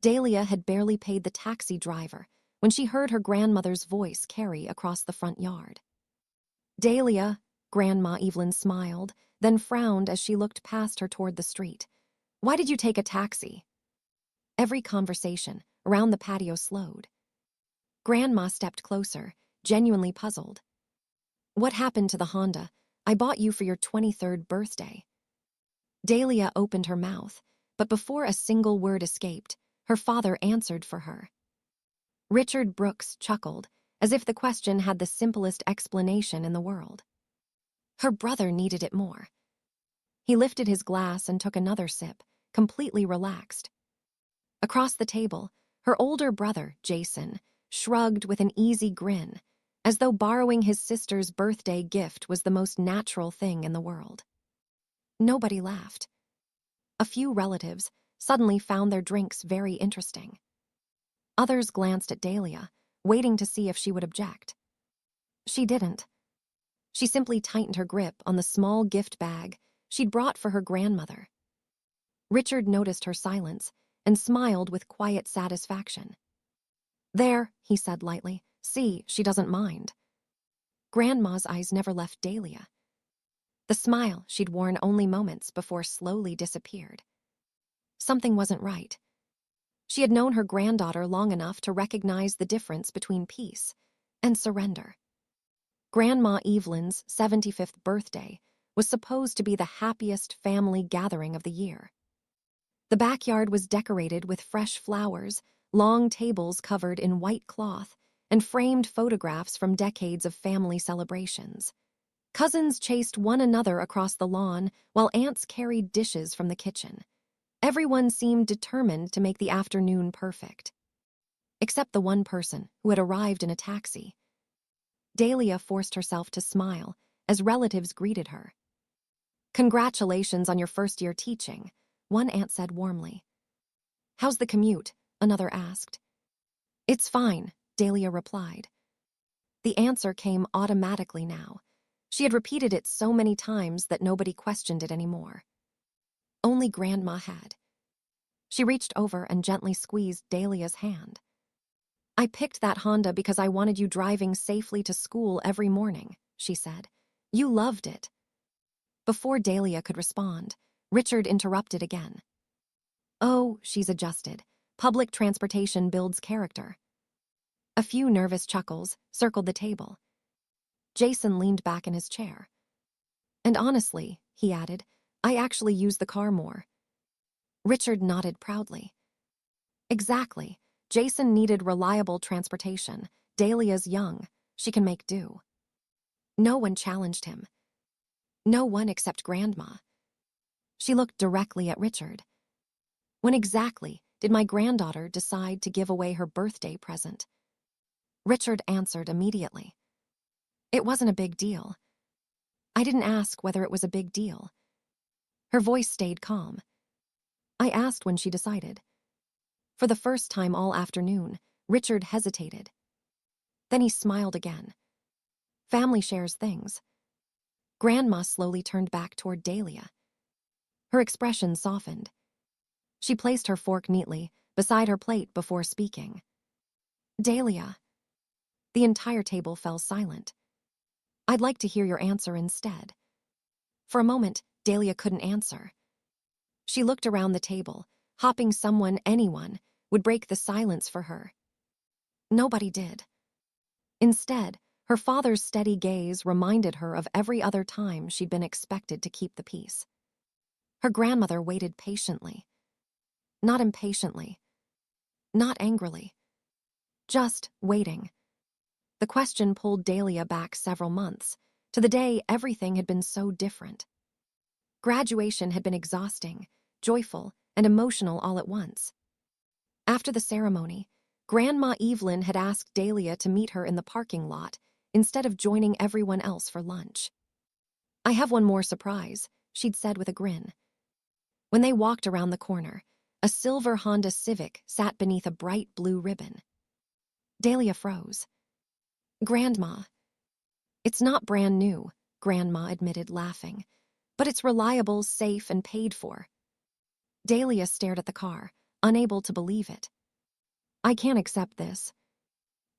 Dalia had barely paid the taxi driver when she heard her grandmother's voice carry across the front yard. "Dalia," Grandma Evelyn smiled, then frowned as she looked past her toward the street. "Why did you take a taxi?" Every conversation around the patio slowed. Grandma stepped closer, genuinely puzzled. "What happened to the Honda I bought you for your 23rd birthday?" Dalia opened her mouth, but before a single word escaped, her father answered for her. Richard Brooks chuckled, as if the question had the simplest explanation in the world. Her brother needed it more. He lifted his glass and took another sip, completely relaxed. Across the table, her older brother, Jason, shrugged with an easy grin, as though borrowing his sister's birthday gift was the most natural thing in the world. Nobody laughed. A few relatives suddenly found their drinks very interesting. Others glanced at Dalia, waiting to see if she would object. She didn't. She simply tightened her grip on the small gift bag she'd brought for her grandmother. Richard noticed her silence and smiled with quiet satisfaction. "There," he said lightly. "See, she doesn't mind." Grandma's eyes never left Dalia. The smile she'd worn only moments before slowly disappeared. Something wasn't right. She had known her granddaughter long enough to recognize the difference between peace and surrender. Grandma Evelyn's 75th birthday was supposed to be the happiest family gathering of the year. The backyard was decorated with fresh flowers, long tables covered in white cloth, and framed photographs from decades of family celebrations. Cousins chased one another across the lawn while aunts carried dishes from the kitchen. Everyone seemed determined to make the afternoon perfect. Except the one person who had arrived in a taxi. Dalia forced herself to smile as relatives greeted her. "Congratulations on your first year teaching," one aunt said warmly. "How's the commute?" another asked. "It's fine," Dalia replied. The answer came automatically now. She had repeated it so many times that nobody questioned it anymore. Only Grandma had. She reached over and gently squeezed Dalia's hand. "I picked that Honda because I wanted you driving safely to school every morning," she said. "You loved it." Before Dalia could respond, Richard interrupted again. "Oh," she's adjusted. "Public transportation builds character." A few nervous chuckles circled the table. Jason leaned back in his chair. "And honestly," he added, "I actually use the car more." Richard nodded proudly. Exactly. Jason needed reliable transportation. Dalia's young. She can make do. No one challenged him. No one except Grandma. She looked directly at Richard. "When exactly did my granddaughter decide to give away her birthday present?" Richard answered immediately. "It wasn't a big deal." "I didn't ask whether it was a big deal." Her voice stayed calm. "I asked when she decided." For the first time all afternoon, Richard hesitated. Then he smiled again. "Family shares things." Grandma slowly turned back toward Dalia. Her expression softened. She placed her fork neatly beside her plate before speaking. "Dalia." The entire table fell silent. "I'd like to hear your answer instead." For a moment, Dalia couldn't answer. She looked around the table, hoping anyone, would break the silence for her. Nobody did. Instead, her father's steady gaze reminded her of every other time she'd been expected to keep the peace. Her grandmother waited patiently. Not impatiently. Not angrily. Just waiting. The question pulled Dalia back several months, to the day everything had been so different. Graduation had been exhausting, joyful, and emotional all at once. After the ceremony, Grandma Evelyn had asked Dalia to meet her in the parking lot instead of joining everyone else for lunch. "I have one more surprise," she'd said with a grin. When they walked around the corner, a silver Honda Civic sat beneath a bright blue ribbon. Dalia froze. "Grandma." "It's not brand new," Grandma admitted, laughing. "But it's reliable, safe, and paid for." Dalia stared at the car, unable to believe it. I can't accept this.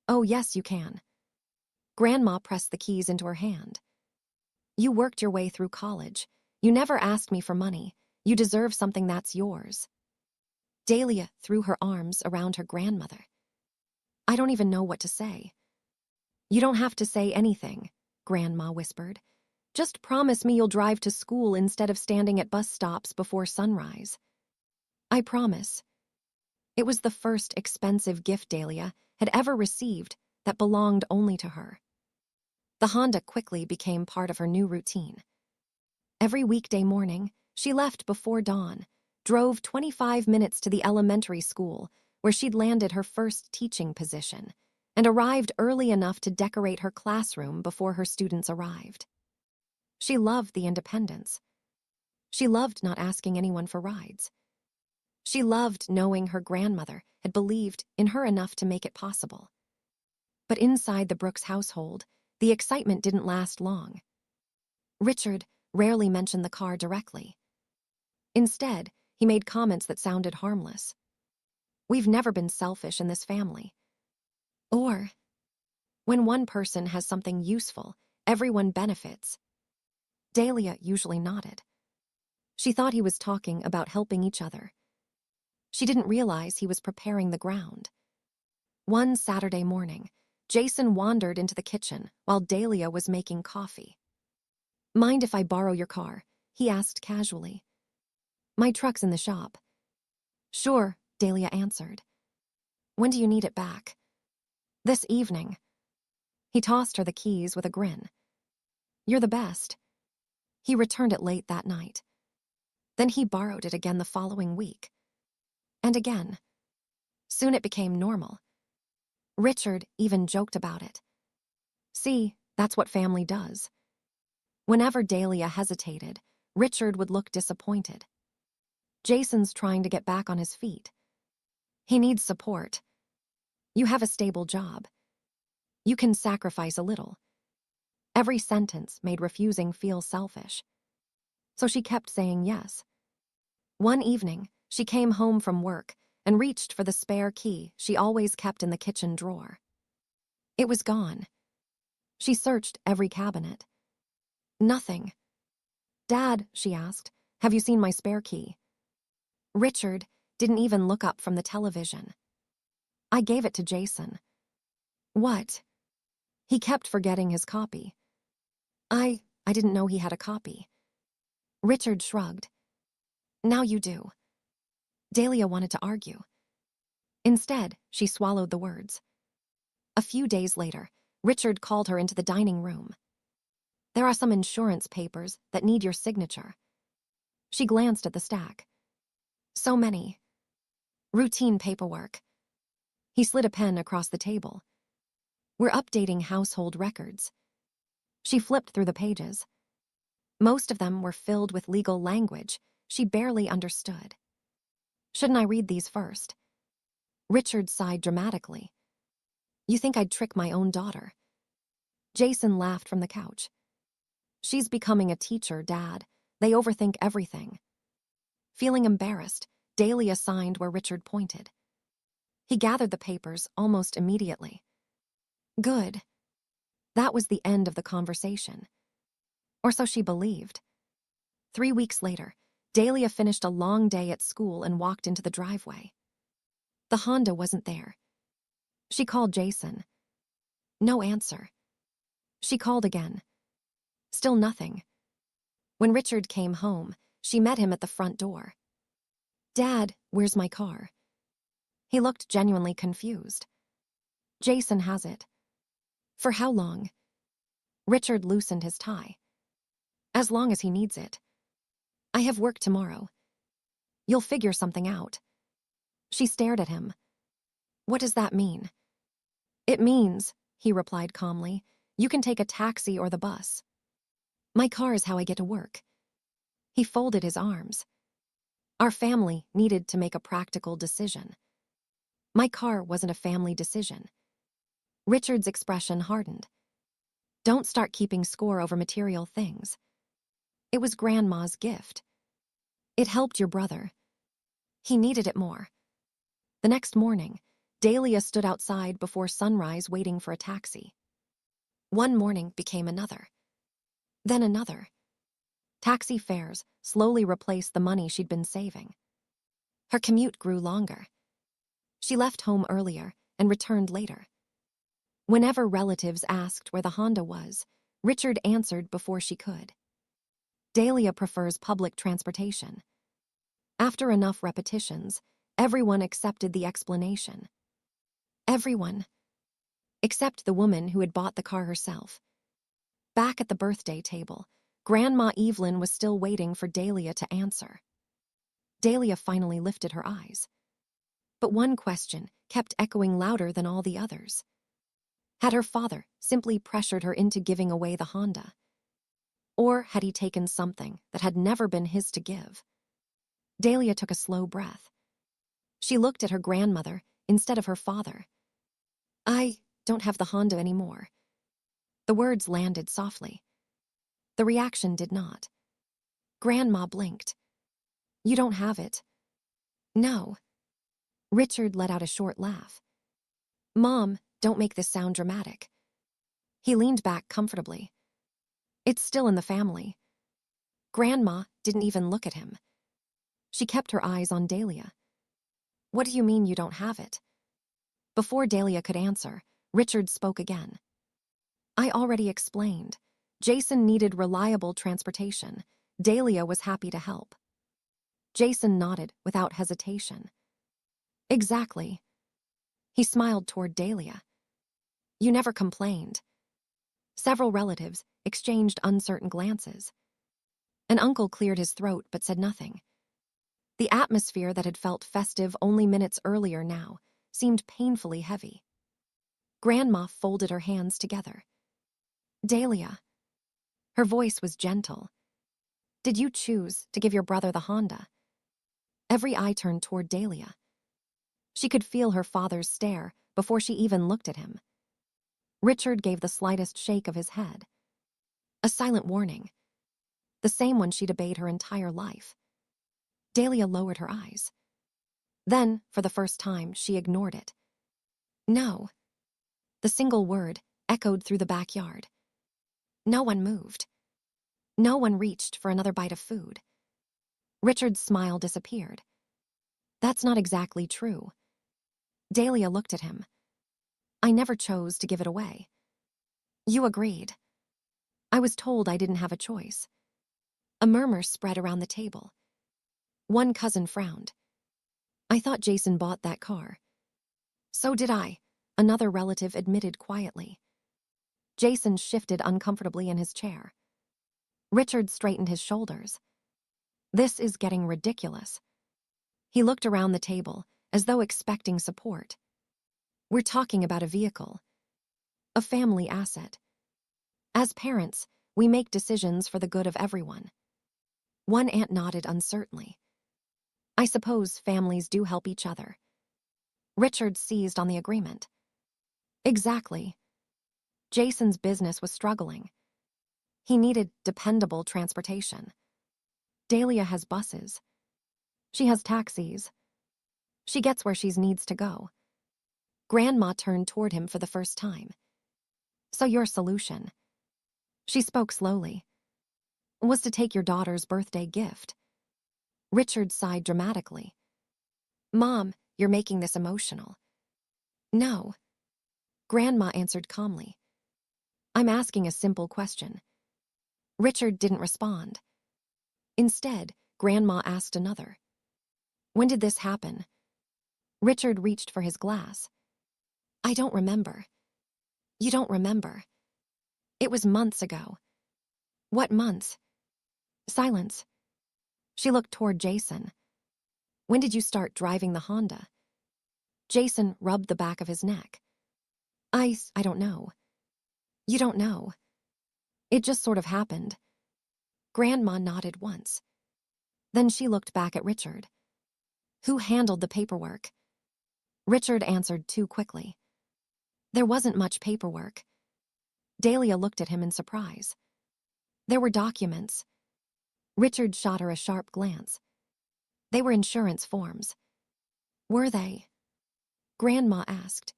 Oh, yes, you can. Grandma pressed the keys into her hand. You worked your way through college. You never asked me for money. You deserve something that's yours. Dalia threw her arms around her grandmother. I don't even know what to say. You don't have to say anything, Grandma whispered. Just promise me you'll drive to school instead of standing at bus stops before sunrise. I promise. It was the first expensive gift Dalia had ever received that belonged only to her. The Honda quickly became part of her new routine. Every weekday morning, she left before dawn, drove 25 minutes to the elementary school where she'd landed her first teaching position, and arrived early enough to decorate her classroom before her students arrived. She loved the independence. She loved not asking anyone for rides. She loved knowing her grandmother had believed in her enough to make it possible. But inside the Brooks household, the excitement didn't last long. Richard rarely mentioned the car directly. Instead, he made comments that sounded harmless. We've never been selfish in this family. Or, when one person has something useful, everyone benefits. Dalia usually nodded. She thought he was talking about helping each other. She didn't realize he was preparing the ground. One Saturday morning, Jason wandered into the kitchen while Dalia was making coffee. Mind if I borrow your car? He asked casually. My truck's in the shop. Sure, Dalia answered. When do you need it back? This evening. He tossed her the keys with a grin. You're the best. He returned it late that night. Then he borrowed it again the following week. And again. Soon it became normal. Richard even joked about it. See, that's what family does. Whenever Dalia hesitated, Richard would look disappointed. Jason's trying to get back on his feet. He needs support. You have a stable job. You can sacrifice a little. Every sentence made refusing feel selfish. So she kept saying yes. One evening, she came home from work and reached for the spare key she always kept in the kitchen drawer. It was gone. She searched every cabinet. Nothing. Dad, she asked, have you seen my spare key? Richard didn't even look up from the television. I gave it to Jason. What? He kept forgetting his copy. I didn't know he had a copy. Richard shrugged. Now you do. Dalia wanted to argue. Instead, she swallowed the words. A few days later, Richard called her into the dining room. There are some insurance papers that need your signature. She glanced at the stack. So many. Routine paperwork. He slid a pen across the table. We're updating household records. She flipped through the pages. Most of them were filled with legal language she barely understood. Shouldn't I read these first? Richard sighed dramatically. You think I'd trick my own daughter? Jason laughed from the couch. She's becoming a teacher, Dad. They overthink everything. Feeling embarrassed, Dalia signed where Richard pointed. He gathered the papers almost immediately. Good. That was the end of the conversation. Or so she believed. 3 weeks later, Dalia finished a long day at school and walked into the driveway. The Honda wasn't there. She called Jason. No answer. She called again. Still nothing. When Richard came home, she met him at the front door. Dad, where's my car? He looked genuinely confused. Jason has it. For how long? Richard loosened his tie. As long as he needs it. I have work tomorrow. You'll figure something out. She stared at him. What does that mean? It means, he replied calmly, you can take a taxi or the bus. My car is how I get to work. He folded his arms. Our family needed to make a practical decision. My car wasn't a family decision. Richard's expression hardened. Don't start keeping score over material things. It was Grandma's gift. It helped your brother. He needed it more. The next morning, Dalia stood outside before sunrise waiting for a taxi. One morning became another. Then another. Taxi fares slowly replaced the money she'd been saving. Her commute grew longer. She left home earlier and returned later. Whenever relatives asked where the Honda was, Richard answered before she could. Dalia prefers public transportation. After enough repetitions, everyone accepted the explanation. Everyone. Except the woman who had bought the car herself. Back at the birthday table, Grandma Evelyn was still waiting for Dalia to answer. Dalia finally lifted her eyes. But one question kept echoing louder than all the others. Had her father simply pressured her into giving away the Honda? Or had he taken something that had never been his to give? Dalia took a slow breath. She looked at her grandmother instead of her father. I don't have the Honda anymore. The words landed softly. The reaction did not. Grandma blinked. You don't have it. No. Richard let out a short laugh. Mom, don't make this sound dramatic. He leaned back comfortably. It's still in the family. Grandma didn't even look at him. She kept her eyes on Dalia. What do you mean you don't have it? Before Dalia could answer, Richard spoke again. I already explained. Jason needed reliable transportation. Dalia was happy to help. Jason nodded without hesitation. Exactly. He smiled toward Dalia. You never complained. Several relatives exchanged uncertain glances. An uncle cleared his throat but said nothing. The atmosphere that had felt festive only minutes earlier now seemed painfully heavy. Grandma folded her hands together. Dalia. Her voice was gentle. Did you choose to give your brother the Honda? Every eye turned toward Dalia. She could feel her father's stare before she even looked at him. Richard gave the slightest shake of his head. A silent warning. The same one she'd obeyed her entire life. Dalia lowered her eyes. Then, for the first time, she ignored it. No. The single word echoed through the backyard. No one moved. No one reached for another bite of food. Richard's smile disappeared. That's not exactly true. Dalia looked at him. I never chose to give it away. You agreed. I was told I didn't have a choice. A murmur spread around the table. One cousin frowned. I thought Jason bought that car. So did I, another relative admitted quietly. Jason shifted uncomfortably in his chair. Richard straightened his shoulders. This is getting ridiculous. He looked around the table, as though expecting support. We're talking about a vehicle. A family asset. As parents, we make decisions for the good of everyone. One aunt nodded uncertainly. I suppose families do help each other. Richard seized on the agreement. Exactly. Jason's business was struggling. He needed dependable transportation. Dalia has buses. She has taxis. She gets where she needs to go. Grandma turned toward him for the first time. So your solution, she spoke slowly, was to take your daughter's birthday gift. Richard sighed dramatically. Mom, you're making this emotional. No. Grandma answered calmly. I'm asking a simple question. Richard didn't respond. Instead, Grandma asked another. When did this happen? Richard reached for his glass. I don't remember. You don't remember. It was months ago. What months? Silence. She looked toward Jason. When did you start driving the Honda? Jason rubbed the back of his neck. I don't know. You don't know. It just sort of happened. Grandma nodded once. Then she looked back at Richard. Who handled the paperwork? Richard answered too quickly. There wasn't much paperwork. Dalia looked at him in surprise. There were documents. Richard shot her a sharp glance. They were insurance forms. Were they? Grandma asked.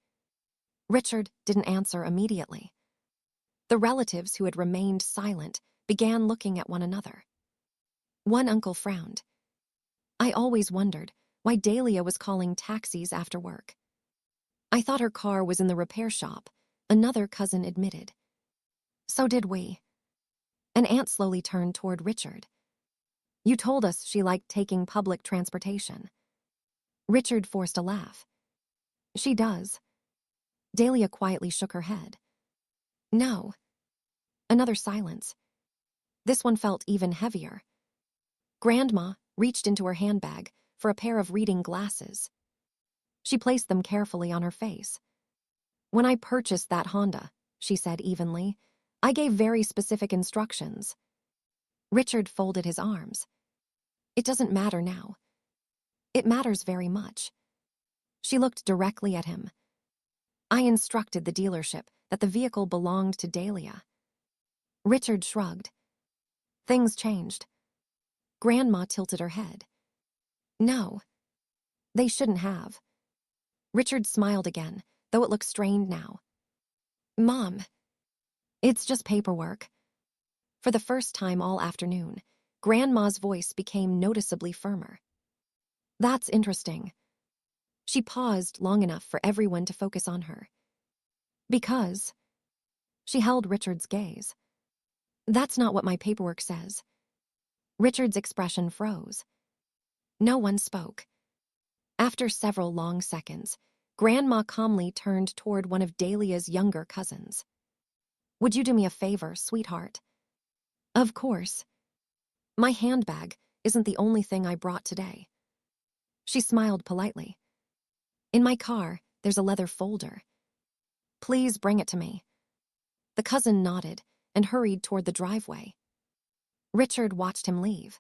Richard didn't answer immediately. The relatives who had remained silent began looking at one another. One uncle frowned. I always wondered why Dalia was calling taxis after work. I thought her car was in the repair shop, another cousin admitted. So did we. An aunt slowly turned toward Richard. You told us she liked taking public transportation. Richard forced a laugh. She does. Dalia quietly shook her head. No. Another silence. This one felt even heavier. Grandma reached into her handbag for a pair of reading glasses. She placed them carefully on her face. When I purchased that Honda, she said evenly, I gave very specific instructions. Richard folded his arms. It doesn't matter now. It matters very much. She looked directly at him. I instructed the dealership that the vehicle belonged to Dalia. Richard shrugged. Things changed. Grandma tilted her head. No. They shouldn't have. Richard smiled again, though it looked strained now. Mom. It's just paperwork. For the first time all afternoon, Grandma's voice became noticeably firmer. That's interesting. She paused long enough for everyone to focus on her. Because. She held Richard's gaze. That's not what my paperwork says. Richard's expression froze. No one spoke. After several long seconds, Grandma calmly turned toward one of Dalia's younger cousins. Would you do me a favor, sweetheart? Of course. My handbag isn't the only thing I brought today. She smiled politely. In my car, there's a leather folder. Please bring it to me. The cousin nodded and hurried toward the driveway. Richard watched him leave.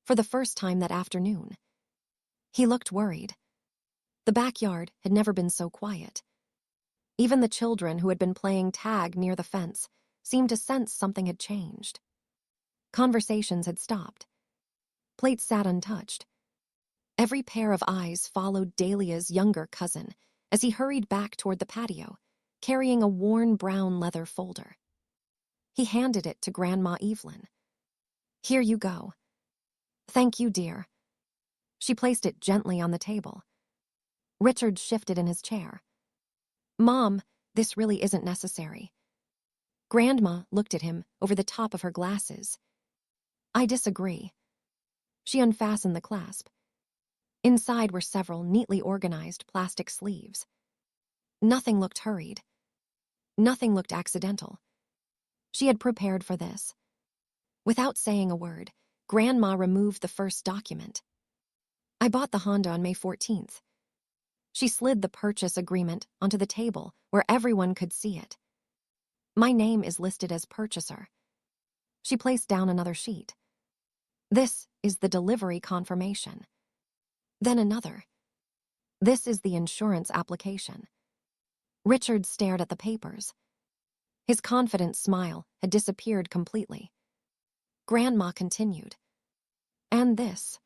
For the first time that afternoon, he looked worried. The backyard had never been so quiet. Even the children who had been playing tag near the fence seemed to sense something had changed. Conversations had stopped. Plates sat untouched. Every pair of eyes followed Dalia's younger cousin as he hurried back toward the patio, carrying a worn brown leather folder. He handed it to Grandma Evelyn. Here you go. Thank you, dear. She placed it gently on the table. Richard shifted in his chair. Mom, this really isn't necessary. Grandma looked at him over the top of her glasses. I disagree. She unfastened the clasp. Inside were several neatly organized plastic sleeves. Nothing looked hurried. Nothing looked accidental. She had prepared for this. Without saying a word, Grandma removed the first document. I bought the Honda on May 14th. She slid the purchase agreement onto the table where everyone could see it. My name is listed as purchaser. She placed down another sheet. This is the delivery confirmation. Then another. This is the insurance application. Richard stared at the papers. His confident smile had disappeared completely. Grandma continued. And this.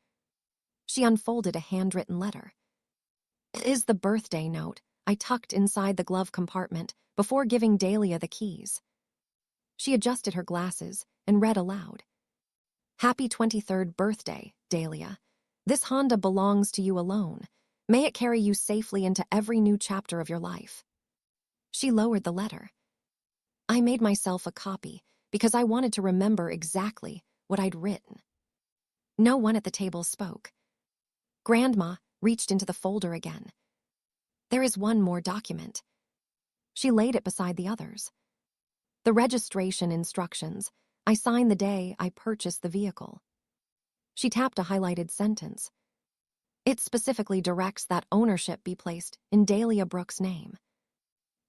She unfolded a handwritten letter. It is the birthday note I tucked inside the glove compartment before giving Dalia the keys. She adjusted her glasses and read aloud. Happy 23rd birthday, Dalia. This Honda belongs to you alone. May it carry you safely into every new chapter of your life. She lowered the letter. I made myself a copy because I wanted to remember exactly what I'd written. No one at the table spoke. Grandma reached into the folder again. There is one more document. She laid it beside the others. The registration instructions I signed the day I purchased the vehicle. She tapped a highlighted sentence. It specifically directs that ownership be placed in Dalia Brooks' name.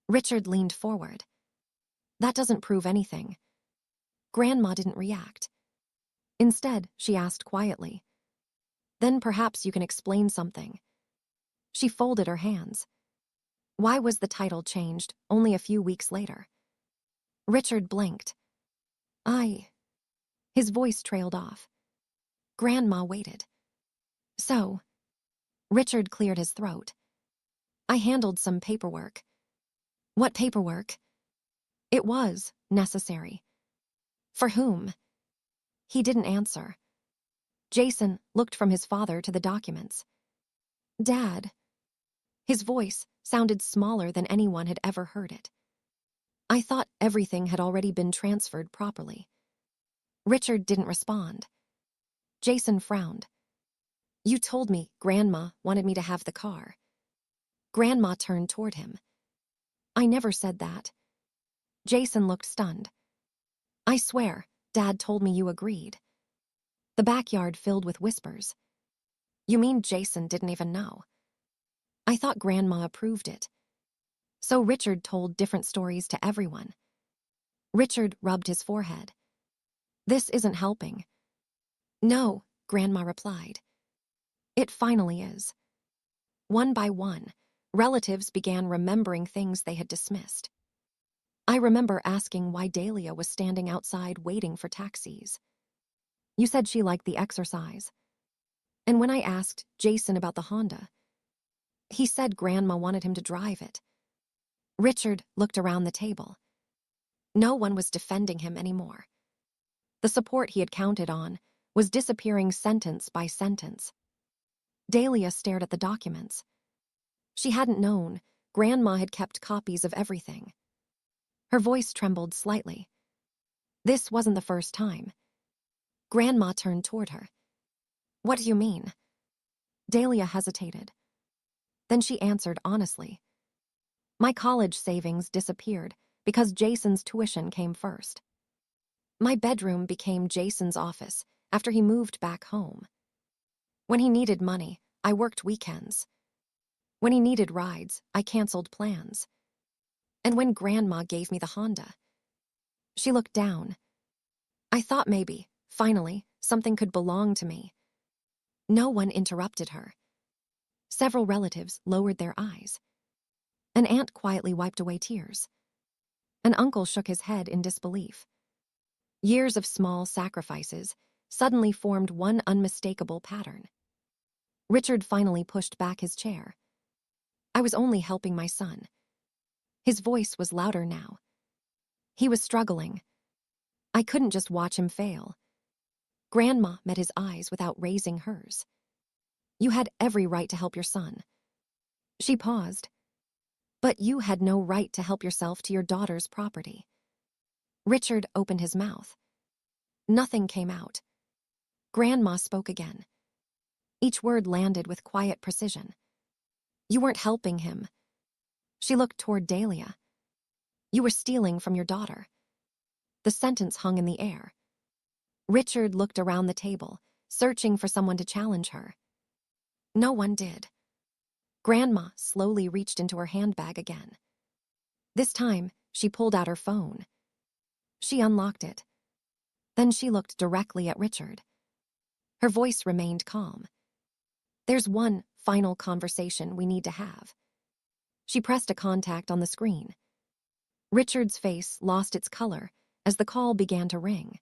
Richard leaned forward. That doesn't prove anything. Grandma didn't react. Instead, she asked quietly, then perhaps you can explain something. She folded her hands. Why was the title changed only a few weeks later? Richard blinked. His voice trailed off. Grandma waited. So, Richard cleared his throat. I handled some paperwork. What paperwork? It was necessary. For whom? He didn't answer. Jason looked from his father to the documents. Dad. His voice sounded smaller than anyone had ever heard it. I thought everything had already been transferred properly. Richard didn't respond. Jason frowned. You told me Grandma wanted me to have the car. Grandma turned toward him. I never said that. Jason looked stunned. I swear, Dad told me you agreed. The backyard filled with whispers. You mean Jason didn't even know? I thought Grandma approved it. So Richard told different stories to everyone. Richard rubbed his forehead. This isn't helping. No, Grandma replied. It finally is. One by one, relatives began remembering things they had dismissed. I remember asking why Dalia was standing outside waiting for taxis. You said she liked the exercise. And when I asked Jason about the Honda, he said Grandma wanted him to drive it. Richard looked around the table. No one was defending him anymore. The support he had counted on was disappearing sentence by sentence. Dalia stared at the documents. She hadn't known Grandma had kept copies of everything. Her voice trembled slightly. This wasn't the first time. Grandma turned toward her. What do you mean? Dalia hesitated. Then she answered honestly. My college savings disappeared because Jason's tuition came first. My bedroom became Jason's office after he moved back home. When he needed money, I worked weekends. When he needed rides, I canceled plans. And when Grandma gave me the Honda, she looked down. I thought maybe, finally, something could belong to me. No one interrupted her. Several relatives lowered their eyes. An aunt quietly wiped away tears. An uncle shook his head in disbelief. Years of small sacrifices suddenly formed one unmistakable pattern. Richard finally pushed back his chair. I was only helping my son. His voice was louder now. He was struggling. I couldn't just watch him fail. Grandma met his eyes without raising hers. You had every right to help your son. She paused. But you had no right to help yourself to your daughter's property. Richard opened his mouth. Nothing came out. Grandma spoke again. Each word landed with quiet precision. You weren't helping him. She looked toward Dalia. You were stealing from your daughter. The sentence hung in the air. Richard looked around the table, searching for someone to challenge her. No one did. Grandma slowly reached into her handbag again. This time, she pulled out her phone. She unlocked it. Then she looked directly at Richard. Her voice remained calm. There's one final conversation we need to have. She pressed a contact on the screen. Richard's face lost its color as the call began to ring.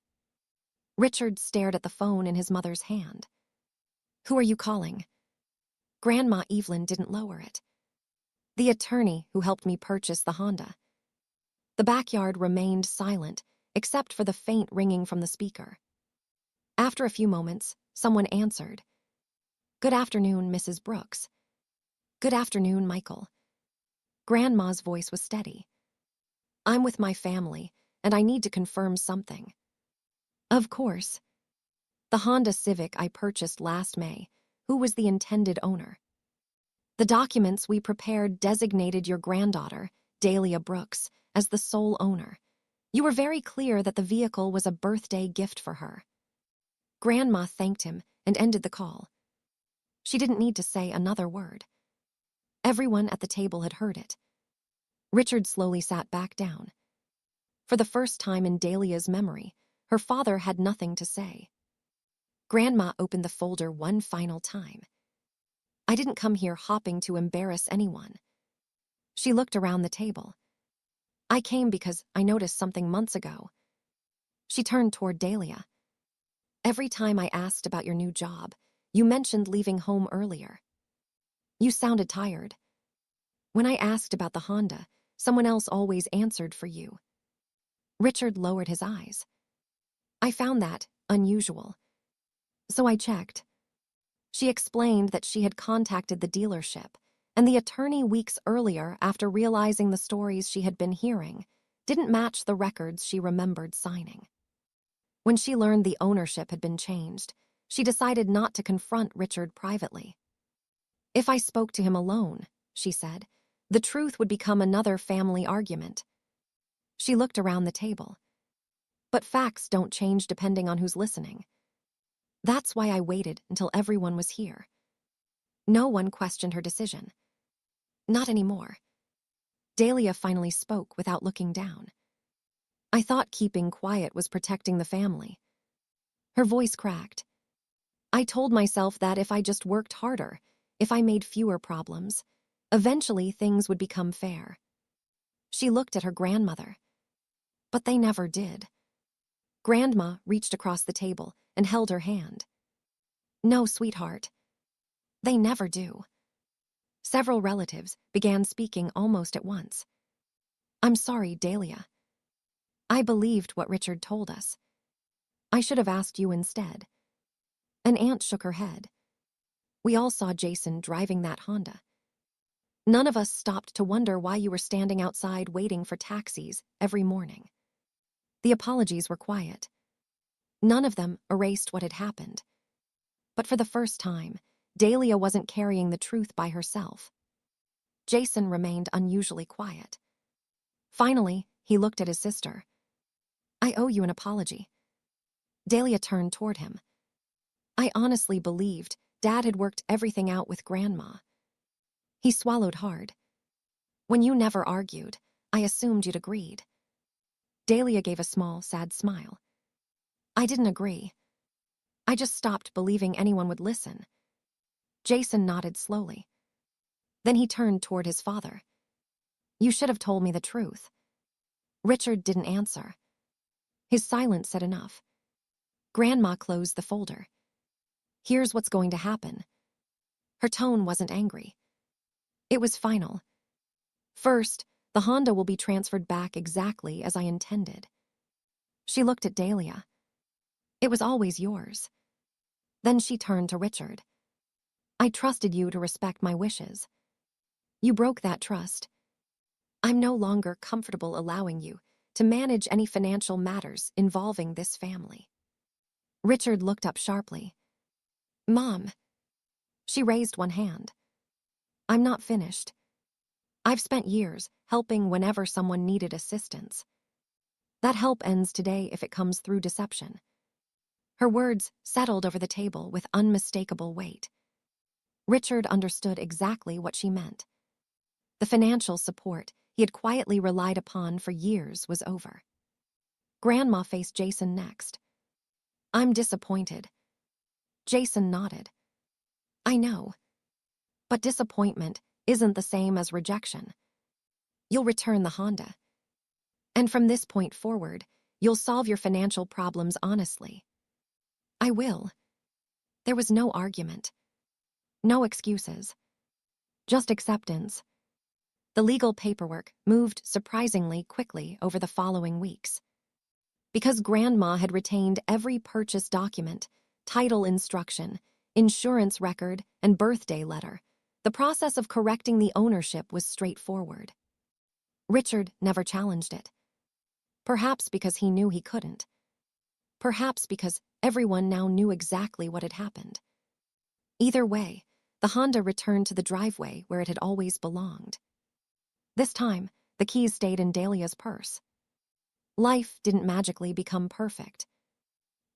Richard stared at the phone in his mother's hand. Who are you calling? Grandma Evelyn didn't lower it. The attorney who helped me purchase the Honda. The backyard remained silent, except for the faint ringing from the speaker. After a few moments, someone answered. Good afternoon, Mrs. Brooks. Good afternoon, Michael. Grandma's voice was steady. I'm with my family, and I need to confirm something. Of course. The Honda Civic I purchased last May. Who was the intended owner? The documents we prepared designated your granddaughter, Dalia Brooks, as the sole owner. You were very clear that the vehicle was a birthday gift for her. Grandma thanked him and ended the call. She didn't need to say another word. Everyone at the table had heard it. Richard slowly sat back down. For the first time in Dalia's memory, her father had nothing to say. Grandma opened the folder one final time. I didn't come here hopping to embarrass anyone. She looked around the table. I came because I noticed something months ago. She turned toward Dalia. Every time I asked about your new job, you mentioned leaving home earlier. You sounded tired. When I asked about the Honda, someone else always answered for you. Richard lowered his eyes. I found that unusual. So I checked. She explained that she had contacted the dealership, and the attorney weeks earlier, after realizing the stories she had been hearing, didn't match the records she remembered signing. When she learned the ownership had been changed, she decided not to confront Richard privately. If I spoke to him alone, she said, the truth would become another family argument. She looked around the table. But facts don't change depending on who's listening. That's why I waited until everyone was here. No one questioned her decision. Not anymore. Dalia finally spoke without looking down. I thought keeping quiet was protecting the family. Her voice cracked. I told myself that if I just worked harder, if I made fewer problems, eventually things would become fair. She looked at her grandmother. But they never did. Grandma reached across the table and held her hand. No, sweetheart. They never do. Several relatives began speaking almost at once. I'm sorry, Dalia. I believed what Richard told us. I should have asked you instead. An aunt shook her head. We all saw Jason driving that Honda. None of us stopped to wonder why you were standing outside waiting for taxis every morning. The apologies were quiet. None of them erased what had happened. But for the first time, Dalia wasn't carrying the truth by herself. Jason remained unusually quiet. Finally, he looked at his sister. I owe you an apology. Dalia turned toward him. I honestly believed Dad had worked everything out with Grandma. He swallowed hard. When you never argued, I assumed you'd agreed. Dalia gave a small, sad smile. I didn't agree. I just stopped believing anyone would listen. Jason nodded slowly. Then he turned toward his father. You should have told me the truth. Richard didn't answer. His silence said enough. Grandma closed the folder. Here's what's going to happen. Her tone wasn't angry. It was final. First, the Honda will be transferred back exactly as I intended. She looked at Dalia. It was always yours. Then she turned to Richard. I trusted you to respect my wishes. You broke that trust. I'm no longer comfortable allowing you to manage any financial matters involving this family. Richard looked up sharply. Mom. She raised one hand. I'm not finished. I've spent years helping whenever someone needed assistance. That help ends today if it comes through deception. Her words settled over the table with unmistakable weight. Richard understood exactly what she meant. The financial support he had quietly relied upon for years was over. Grandma faced Jason next. I'm disappointed. Jason nodded. I know. But disappointment isn't the same as rejection. You'll return the Honda. And from this point forward, you'll solve your financial problems honestly. I will. There was no argument. No excuses. Just acceptance. The legal paperwork moved surprisingly quickly over the following weeks. Because Grandma had retained every purchase document, title instruction, insurance record, and birthday letter, the process of correcting the ownership was straightforward. Richard never challenged it. Perhaps because he knew he couldn't. Perhaps because everyone now knew exactly what had happened. Either way, the Honda returned to the driveway where it had always belonged. This time, the keys stayed in Dalia's purse. Life didn't magically become perfect.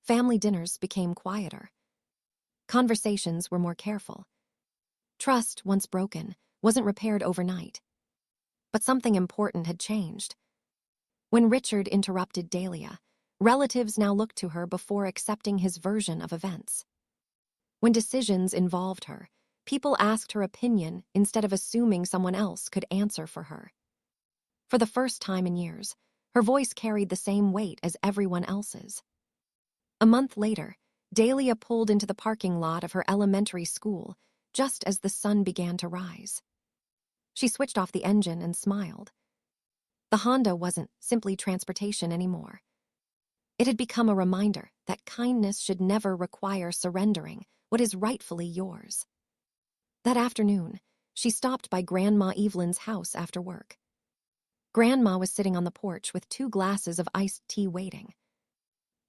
Family dinners became quieter. Conversations were more careful. Trust, once broken, wasn't repaired overnight. But something important had changed. When Richard interrupted Dalia, relatives now looked to her before accepting his version of events. When decisions involved her, people asked her opinion instead of assuming someone else could answer for her. For the first time in years, her voice carried the same weight as everyone else's. A month later, Dalia pulled into the parking lot of her elementary school just as the sun began to rise. She switched off the engine and smiled. The Honda wasn't simply transportation anymore. It had become a reminder that kindness should never require surrendering what is rightfully yours. That afternoon, she stopped by Grandma Evelyn's house after work. Grandma was sitting on the porch with 2 glasses of iced tea waiting.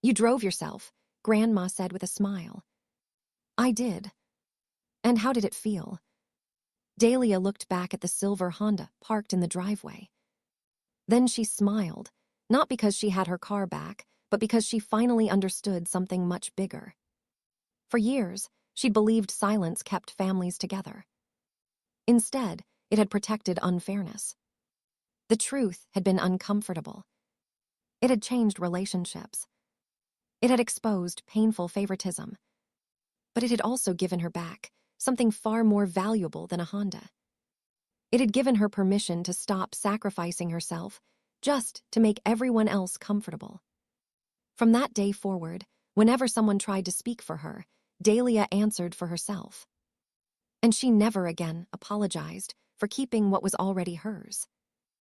"You drove yourself," Grandma said with a smile. "I did." "And how did it feel?" Dalia looked back at the silver Honda parked in the driveway. Then she smiled, not because she had her car back, but because she finally understood something much bigger. For years, she'd believed silence kept families together. Instead, it had protected unfairness. The truth had been uncomfortable. It had changed relationships. It had exposed painful favoritism. But it had also given her back something far more valuable than a Honda. It had given her permission to stop sacrificing herself just to make everyone else comfortable. From that day forward, whenever someone tried to speak for her, Dalia answered for herself. And she never again apologized for keeping what was already hers.